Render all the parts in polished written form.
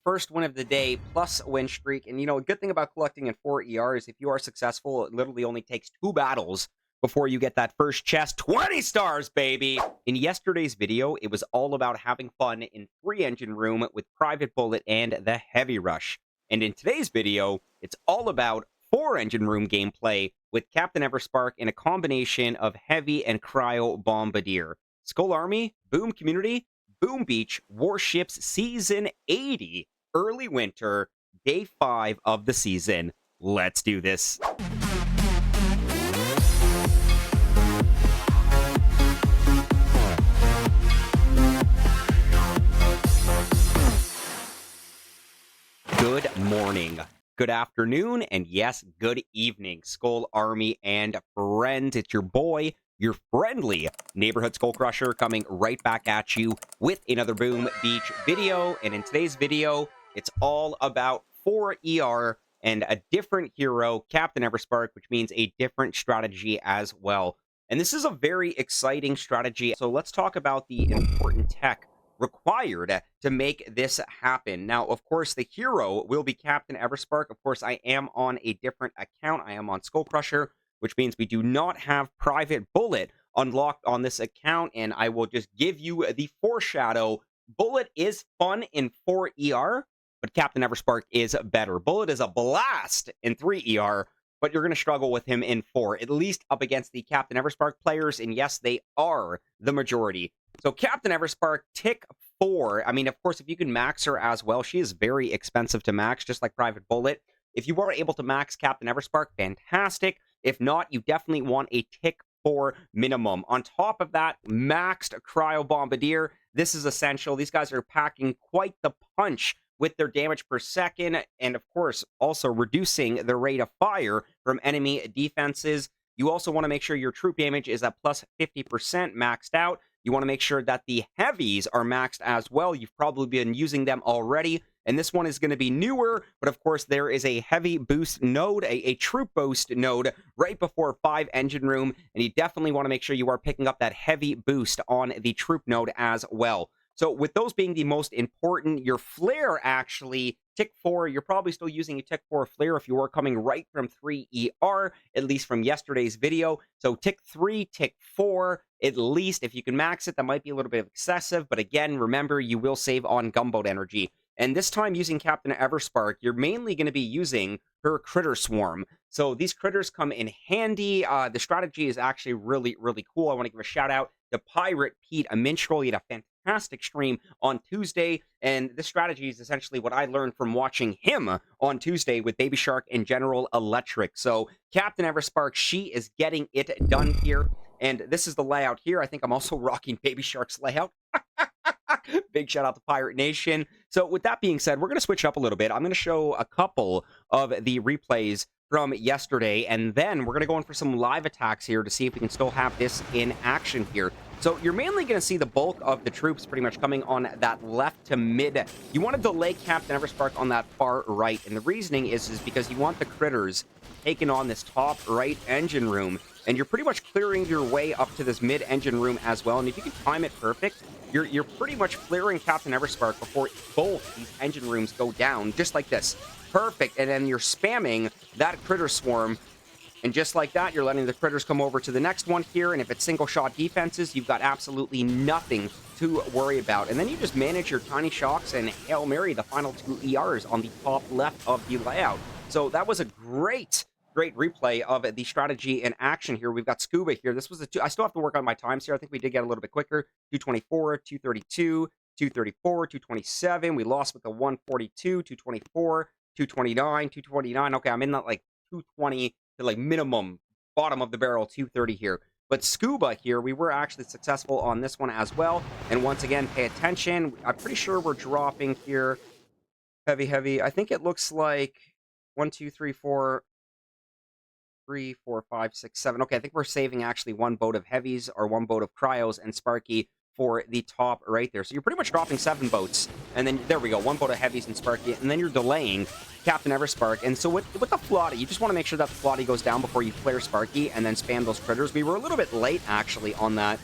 first win of the day, plus a win streak. And, a good thing about collecting in 4 ER is if you are successful, it literally only takes 2 battles before you get that first chest. 20 stars, baby! In yesterday's video, it was all about having fun in 3 engine room with Private Bullet and the Heavy Rush. And in today's video, it's all about 4 engine room gameplay with Captain Everspark in a combination of Heavy and Cryo Bombardier. Skull Army, Boom Community, Boom Beach, Warships, Season 80, Early Winter, Day 5 of the season. Let's do this. Good morning, good afternoon, and yes, good evening, Skull Army and friends. It's your boy, your friendly neighborhood Skull Crusher, coming right back at you with another Boom Beach video. And in today's video, it's all about 4 ER and a different hero, Captain Everspark, which means a different strategy as well. And this is a very exciting strategy. So let's talk about the important tech required to make this happen. Now, of course, the hero will be Captain Everspark. Of course, I am on a different account. I am on Skull Crusher, which means we do not have Private Bullet unlocked on this account, and I will just give you the foreshadow. Bullet is fun in 4 ER, but Captain Everspark is better. Bullet is a blast in 3 ER, but you're going to struggle with him in 4, at least up against the Captain Everspark players, and yes, they are the majority. So Captain Everspark, tick 4. I mean, of course, if you can max her as well, she is very expensive to max, just like Private Bullet. If you are able to max Captain Everspark, fantastic. If not, you definitely want a tick 4 minimum. On top of that, maxed Cryo Bombardier. This is essential. These guys are packing quite the punch with their damage per second, and of course, also reducing the rate of fire from enemy defenses. You also want to make sure your troop damage is at plus 50% maxed out. You want to make sure that the heavies are maxed as well. You've probably been using them already, and this one is going to be newer, but of course, there is a heavy boost node, a troop boost node right before 5 engine room, and you definitely want to make sure you are picking up that heavy boost on the troop node as well. So with those being the most important, your flare actually, tick 4, you're probably still using a tick 4 flare if you are coming right from 3 ER, at least from yesterday's video. So tick 3, tick 4, at least. If you can max it, that might be a little bit excessive, but again, remember, you will save on gunboat energy. And this time using Captain Everspark, you're mainly going to be using her Critter Swarm. So these critters come in handy. The strategy is actually really, really cool. I want to give a shout out to Pirate Pete, a minstrel. He had a fantastic stream on Tuesday, and this strategy is essentially what I learned from watching him on Tuesday with Baby Shark and General Electric. So Captain Everspark, she is getting it done here, and this is the layout here. I think I'm also rocking Baby Shark's layout. Big shout out to Pirate Nation. So with that being said, we're going to switch up a little bit. I'm going to show a couple of the replays from yesterday, and then we're going to go in for some live attacks here to see if we can still have this in action here. So you're mainly going to see the bulk of the troops pretty much coming on that left to mid. You want to delay Captain Everspark on that far right, and the reasoning is because you want the critters taking on this top right engine room, and you're pretty much clearing your way up to this mid engine room as well. And if you can time it perfect, you're pretty much clearing Captain Everspark before both these engine rooms go down, just like this. Perfect. And then you're spamming that critter swarm, and just like that, you're letting the critters come over to the next one here, and if it's single shot defenses, you've got absolutely nothing to worry about. And then you just manage your tiny shocks and Hail Mary the final 2 ERs on the top left of the layout. So that was a great replay of the strategy in action here. We've got Scuba here. This was I still have to work on my times here. I think we did get a little bit quicker. 224, 232, 234, 227. We lost with the 142, 224, 229, 229. Okay, I'm in that like 220 to like minimum bottom of the barrel 230 here. But Scuba here, we were actually successful on this one as well. And once again, pay attention. I'm pretty sure we're dropping here heavy. I think it looks like 1, 2, 3, 4, 3, 4, 5, 6, 7. Okay, I think we're saving actually 1 boat of heavies or 1 boat of cryos and Sparky for the top right there. So you're pretty much dropping 7 boats. And then there we go, 1 boat of heavies and Sparky. And then you're delaying Captain Everspark. And so with the Flotti, you just want to make sure that the Flotti goes down before you flare Sparky and then spam those critters. We were a little bit late actually on that.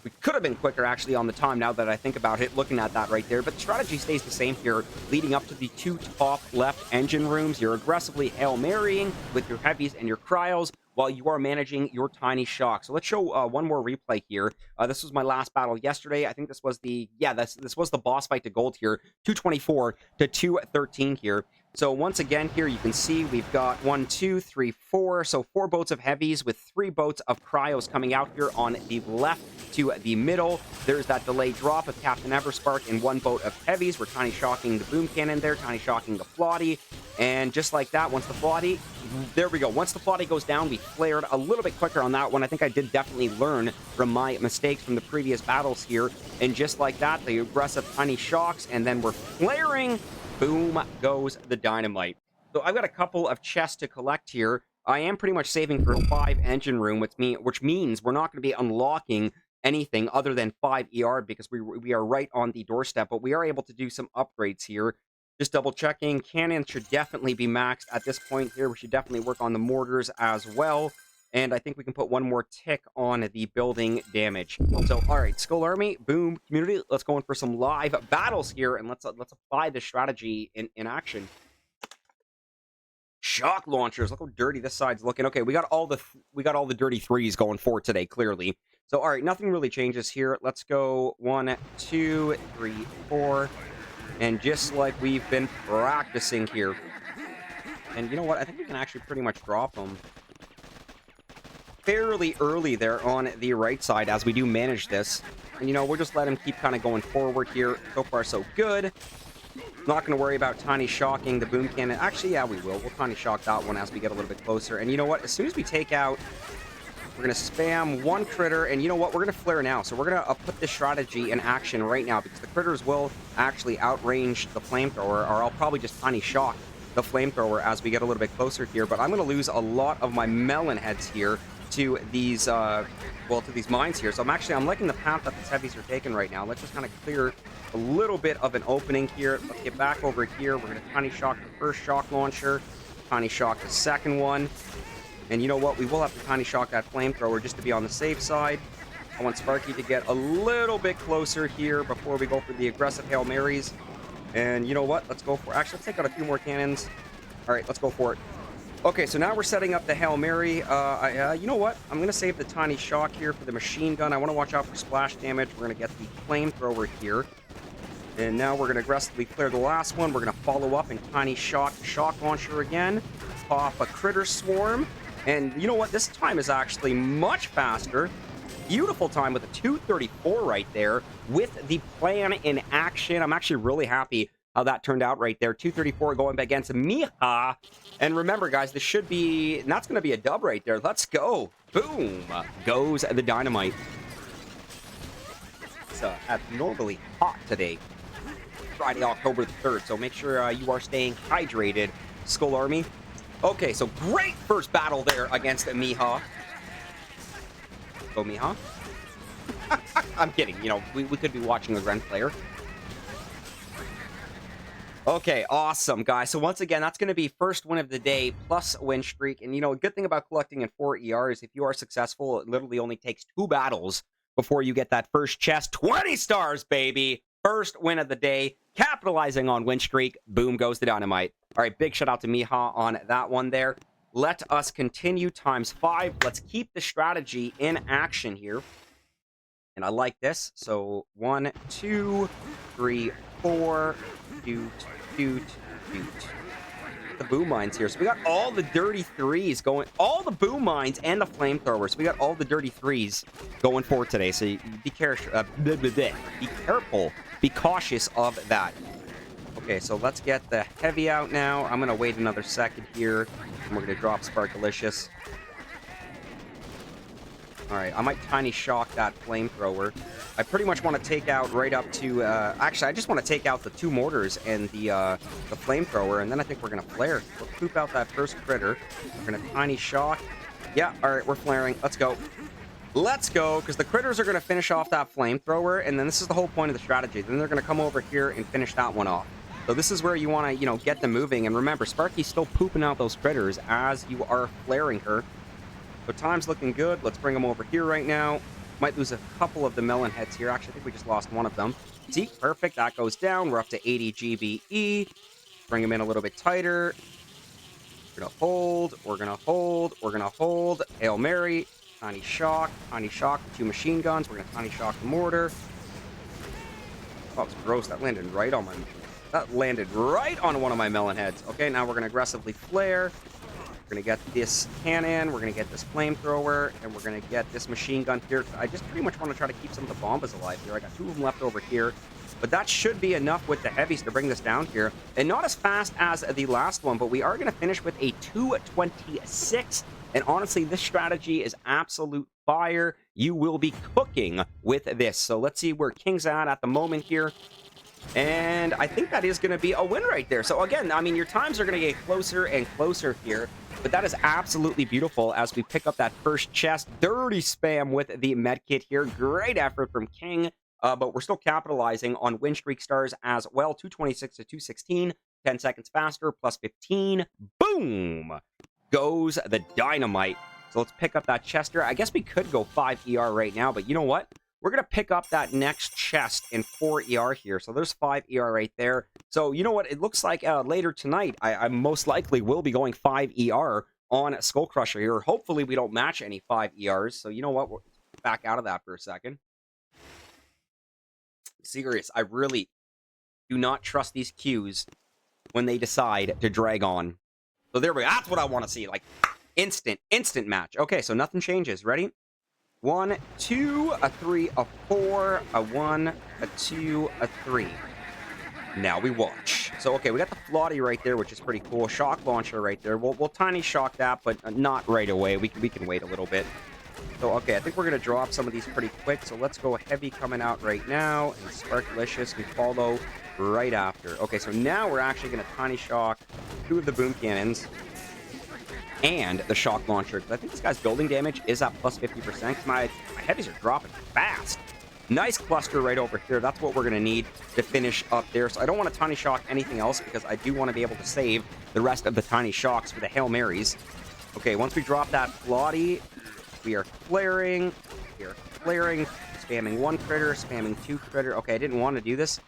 We could have been quicker, actually, on the time now that I think about it, looking at that right there. But the strategy stays the same here, leading up to the 2 top left engine rooms. You're aggressively Hail Marrying with your heavies and your cryos while you are managing your tiny shock. So let's show one more replay here. This was my last battle yesterday. I think this was the, yeah, this was the boss fight to gold here, 224 to 213 here. So once again here, you can see we've got 1, 2, 3, 4. So 4 boats of heavies with 3 boats of cryos coming out here on the left to the middle. There's that delayed drop of Captain Everspark in 1 boat of heavies. We're tiny shocking the boom cannon there, tiny shocking the Flotty. And just like that, once the Flotty, there we go. Once the Flotty goes down, we flared a little bit quicker on that one. I think I did definitely learn from my mistakes from the previous battles here. And just like that, the aggressive tiny shocks, and then we're flaring. Boom goes the dynamite. So I've got a couple of chests to collect here. I am pretty much saving for 5 engine room, which means we're not going to be unlocking anything other than 5 ER because we are right on the doorstep. But we are able to do some upgrades here. Just double checking. Cannons should definitely be maxed at this point here. We should definitely work on the mortars as well. And I think we can put 1 more tick on the building damage. So, all right, Skull Army, boom, community. Let's go in for some live battles here, and let's apply this strategy in action. Shock launchers. Look how dirty this side's looking. Okay, we got all the dirty threes going for today, clearly. So, all right, nothing really changes here. Let's go 1, 2, 3, 4, and just like we've been practicing here. And you know what? I think we can actually pretty much drop them fairly early there on the right side as we do manage this. And, you know, we'll just let him keep kind of going forward here. So far, so good. Not going to worry about tiny shocking the boom cannon. Actually, yeah, we will. We'll tiny shock that one as we get a little bit closer. And you know what? As soon as we take out, we're going to spam 1 critter. And you know what? We're going to flare now. So we're going to put this strategy in action right now because the critters will actually outrange the flamethrower, or I'll probably just tiny shock the flamethrower as we get a little bit closer here. But I'm going to lose a lot of my melon heads here to these to these mines here. So I'm liking the path that these heavies are taking right now. Let's just kind of clear a little bit of an opening here. Let's get back over here. We're going to tiny shock the first shock launcher, tiny shock the second one, and you know what, we will have to tiny shock that flamethrower just to be on the safe side. I want Sparky to get a little bit closer here before we go for the aggressive Hail Marys. And you know what, let's go for, actually let's take out a few more cannons. All right, let's go for it. Okay, so now we're setting up the Hail Mary. You know what? I'm going to save the tiny shock here for the machine gun. I want to watch out for splash damage. We're going to get the flamethrower here. And now we're going to aggressively clear the last one. We're going to follow up and tiny shock the shock launcher again. Pop a critter swarm. And you know what? This time is actually much faster. Beautiful time with a 234 right there with the plan in action. I'm actually really happy how that turned out right there. 234 going back against Miha. And remember, guys, this should be, and that's going to be a dub right there. Let's go. Boom. Goes the dynamite. It's abnormally hot today. Friday, October the 3rd. So make sure you are staying hydrated, Skull Army. Okay, so great first battle there against Miha. Go, Miha. I'm kidding. You know, we could be watching a Ren player. Okay, awesome, guys. So once again, that's going to be first win of the day plus win streak. And, you know, a good thing about collecting in 4 ERs, if you are successful, it literally only takes 2 battles before you get that first chest. 20 stars, baby! First win of the day, capitalizing on win streak. Boom goes the dynamite. All right, big shout out to Miha on that one there. Let us continue ×5. Let's keep the strategy in action here. And I like this. So 1, 2, 3, 4. Doot. The boom mines here. So we got all the dirty threes going, all the boom mines and the flamethrowers. So we got all the dirty threes going for today. So be careful. Be careful. Be cautious of that. Okay, so let's get the heavy out now. I'm gonna wait another second here, and we're gonna drop Sparkalicious. All right, I might tiny shock that flamethrower. I pretty much want to take out right up to... actually, I just want to take out the 2 mortars and the flamethrower, and then I think we're going to flare. We'll poop out that first critter. We're going to tiny shock. Yeah, all right, we're flaring. Let's go. Let's go, because the critters are going to finish off that flamethrower, and then this is the whole point of the strategy. Then they're going to come over here and finish that one off. So this is where you want to, you know, get them moving. And remember, Sparky's still pooping out those critters as you are flaring her. So time's looking good. Let's bring them over here right now. Might lose a couple of the melon heads here. Actually, I think we just lost one of them. See, perfect. That goes down. We're up to 80 GBE. Bring them in a little bit tighter. We're going to hold. We're going to hold. We're going to hold. Hail Mary. Tiny shock. Tiny shock. 2 machine guns. We're going to tiny shock the mortar. Oh, it's gross. That landed right on my... That landed right on one of my melon heads. Okay, now we're going to aggressively flare. We're going to get this cannon. We're going to get this flamethrower. And we're going to get this machine gun here. I just pretty much want to try to keep some of the bombas alive here. I got 2 of them left over here. But that should be enough with the heavies to bring this down here. And not as fast as the last one, but we are going to finish with a 226. And honestly, this strategy is absolute fire. You will be cooking with this. So let's see where King's at the moment here. And I think that is going to be a win right there. So again, I mean, your times are going to get closer and closer here. But that is absolutely beautiful as we pick up that first chest. Dirty spam with the medkit here. Great effort from King. But we're still capitalizing on win streak stars as well. 226 to 216. 10 seconds faster. Plus 15. Boom! Goes the dynamite. So let's pick up that chest here. I guess we could go 5 ER right now. But you know what? We're going to pick up that next chest in 4 ER here. So there's 5 ER right there. So you know what? It looks like later tonight, I most likely will be going 5 ER on Skull Crusher here. Hopefully we don't match any 5 ERs. So you know what? We're back out of that for a second. Serious. I really do not trust these queues when they decide to drag on. So there we go. That's what I want to see. Like instant match. Okay, so nothing changes. Ready? 1, 2, a 3, a 4, a 1, a 2, a 3. Now we watch. So, okay, we got the Flotty right there, which is pretty cool. Shock launcher right there. We'll tiny shock that, but not right away. We can wait a little bit. So, okay, I think we're going to drop some of these pretty quick. So let's go heavy coming out right now. And Sparklicious can follow right after. Okay, so now we're actually going to tiny shock 2 of the boom cannons. And the shock launcher, because I think this guy's building damage is at plus 50%. My heavies are dropping fast. Nice cluster right over here. That's what we're going to need to finish up there. So I don't want to tiny shock anything else because I do want to be able to save the rest of the tiny shocks for the Hail Marys. Okay, once we drop that Flotty, we are flaring. We are flaring. Spamming 1 critter, spamming 2 critter. Okay, I didn't want to do this,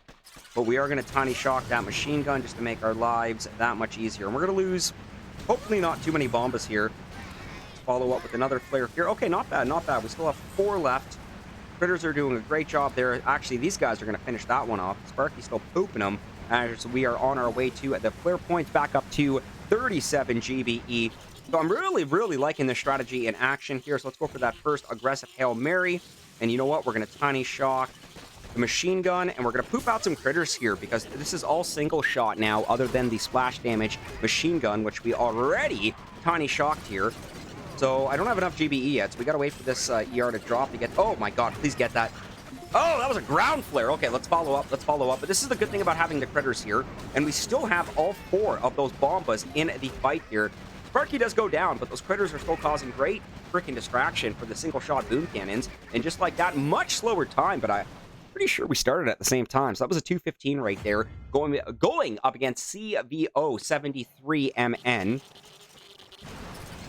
but we are going to tiny shock that machine gun just to make our lives that much easier. And we're going to lose... hopefully not too many bombas here. Let's follow up with another flare here. Okay, not bad, not bad. We still have 4 left. Critters are doing a great job there. Actually, these guys are going to finish that one off. Sparky's still pooping them as we are on our way to the flare points back up to 37 GBE. So I'm really, really liking this strategy in action here. So let's go for that first aggressive Hail Mary. And you know what? We're going to tiny shock the machine gun, and we're going to poop out some critters here because this is all single shot now other than the splash damage machine gun, which we already tiny shocked here. So I don't have enough GBE yet, so we got to wait for this ER to drop to get... oh my god, please get that. Oh, that was a ground flare. Okay, let's follow up. Let's follow up. But this is the good thing about having the critters here, and we still have all 4 of those bombas in the fight here. Sparky does go down, but those critters are still causing great freaking distraction for the single shot boom cannons, and just like that, much slower time, but I'm pretty sure we started at the same time. So that was a 215 right there, going up against CVO 73MN.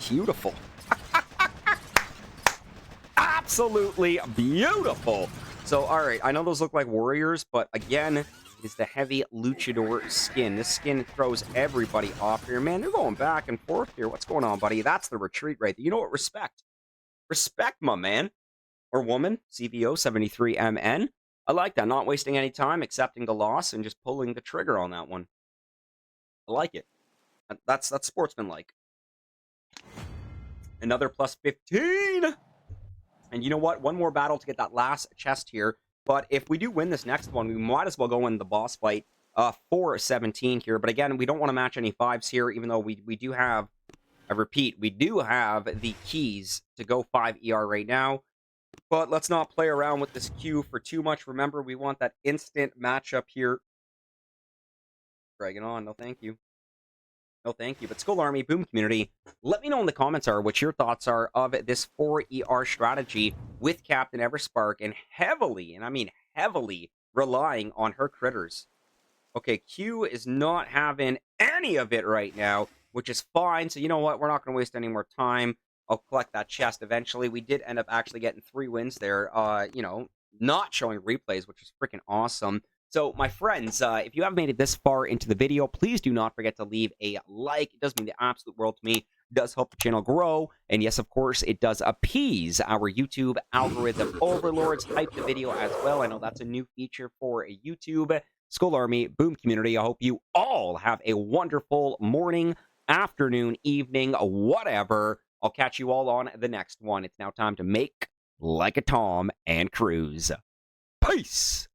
Beautiful. Absolutely beautiful. So, all right, I know those look like warriors, but again, it is the heavy luchador skin. This skin throws everybody off here. Man, they're going back and forth here. What's going on, buddy? That's the retreat right there. You know what? Respect. Respect, my man. Or woman. CVO 73MN. I like that. Not wasting any time, accepting the loss, and just pulling the trigger on that one. I like it. That's sportsmanlike. Another plus 15. And you know what? One more battle to get that last chest here. But if we do win this next one, we might as well go in the boss fight for 17 here. But again, we don't want to match any 5s here, even though we do have, I repeat, we do have the keys to go 5 ER right now. But let's not play around with this queue for too much. Remember, we want that instant matchup here. Dragging on. No, thank you. No, thank you. But Skull Army, Boom Community, let me know in the comments what your thoughts are of this 4 ER strategy with Captain Everspark and heavily, and I mean heavily, relying on her critters. Okay, Q is not having any of it right now, which is fine. So you know what? We're not going to waste any more time. I'll collect that chest eventually. We did end up actually getting 3 wins there, not showing replays, which is freaking awesome. So, my friends, if you have made it this far into the video, please do not forget to leave a like. It does mean the absolute world to me. It does help the channel grow. And yes, of course, it does appease our YouTube algorithm overlords. Hype the video as well. I know that's a new feature for a YouTube Skull Army Boom community. I hope you all have a wonderful morning, afternoon, evening, whatever. I'll catch you all on the next one. It's now time to make like a Tom and cruise. Peace!